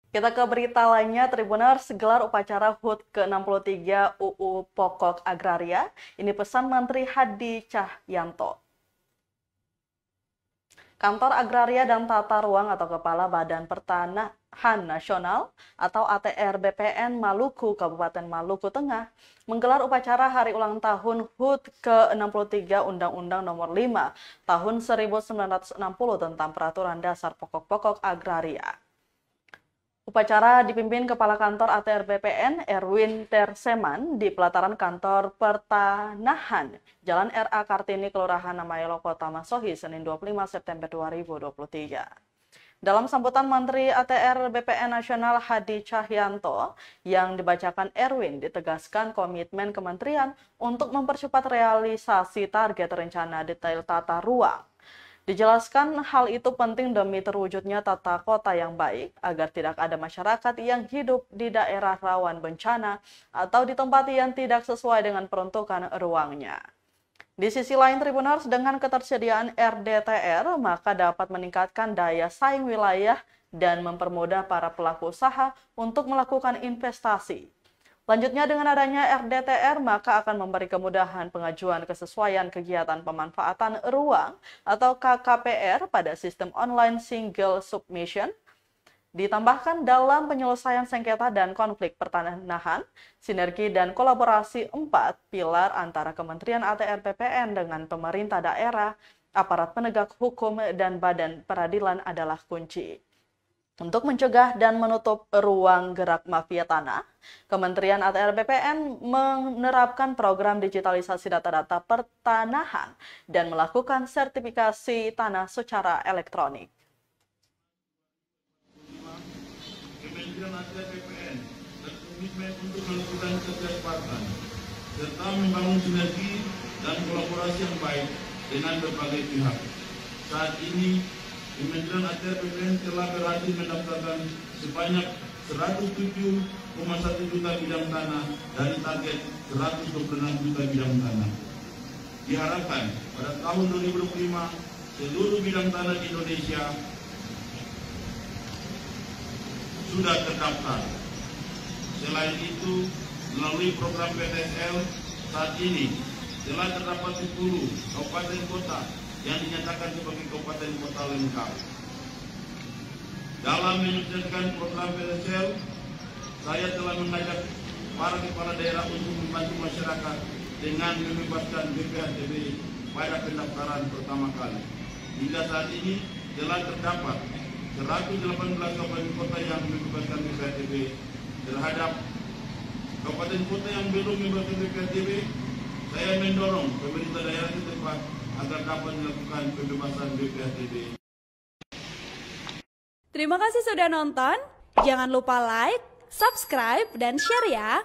Kita ke berita lainnya, Tribuners gelar upacara HUT ke-63 UU Pokok Agraria. Ini pesan Menteri Hadi Cahyanto. Kantor Agraria dan Tata Ruang atau Kepala Badan Pertanahan Nasional atau ATR BPN Maluku Kabupaten Maluku Tengah menggelar upacara hari ulang tahun HUT ke-63 Undang-Undang Nomor 5 Tahun 1960 tentang Peraturan Dasar Pokok-Pokok Agraria. Upacara dipimpin Kepala Kantor ATR BPN Erwin Terseman di pelataran Kantor Pertanahan, Jalan RA Kartini, Kelurahan Namayelo, Kota Masohi, Senin 25 September 2023. Dalam sambutan Menteri ATR BPN Nasional Hadi Cahyanto yang dibacakan Erwin, ditegaskan komitmen kementerian untuk mempercepat realisasi target rencana detail tata ruang. Dijelaskan hal itu penting demi terwujudnya tata kota yang baik agar tidak ada masyarakat yang hidup di daerah rawan bencana atau di tempat yang tidak sesuai dengan peruntukan ruangnya. Di sisi lain, Tribuners dengan ketersediaan RDTR maka dapat meningkatkan daya saing wilayah dan mempermudah para pelaku usaha untuk melakukan investasi. Lanjutnya, dengan adanya RDTR, maka akan memberi kemudahan pengajuan kesesuaian kegiatan pemanfaatan ruang atau KKPR pada sistem online single submission. Ditambahkan dalam penyelesaian sengketa dan konflik pertanahan, sinergi dan kolaborasi 4 pilar antara Kementerian ATR BPN dengan pemerintah daerah, aparat penegak hukum, dan badan peradilan adalah kunci. Untuk mencegah dan menutup ruang gerak mafia tanah, Kementerian ATR BPN menerapkan program digitalisasi data-data pertanahan dan melakukan sertifikasi tanah secara elektronik. Kementerian ATR BPN berkomitmen untuk melakukan kecepatan serta membangun sinergi dan kolaborasi yang baik dengan berbagai pihak. Saat ini, Kementerian ATR BPN telah berhasil mendaftarkan sebanyak 107,1 juta bidang tanah dari target 126 juta bidang tanah. Diharapkan pada tahun 2025 seluruh bidang tanah di Indonesia sudah terdaftar. Selain itu, melalui program PTSL saat ini telah terdapat 10 kabupaten kota yang dinyatakan sebagai kabupaten kota lengkap. Dalam menyukseskan program PTSL, saya telah mengajak para kepala daerah untuk membantu masyarakat dengan membebaskan BPHTB pada pendaftaran pertama kali. Hingga saat ini telah terdapat 118 kabupaten kota yang membebaskan BPHTB. Terhadap kabupaten kota yang belum membebaskan BPHTB, saya mendorong pemerintah daerah setempat agar dapat melakukan pembebasan BPHTB. Terima kasih sudah nonton. Jangan lupa like, subscribe, dan share ya.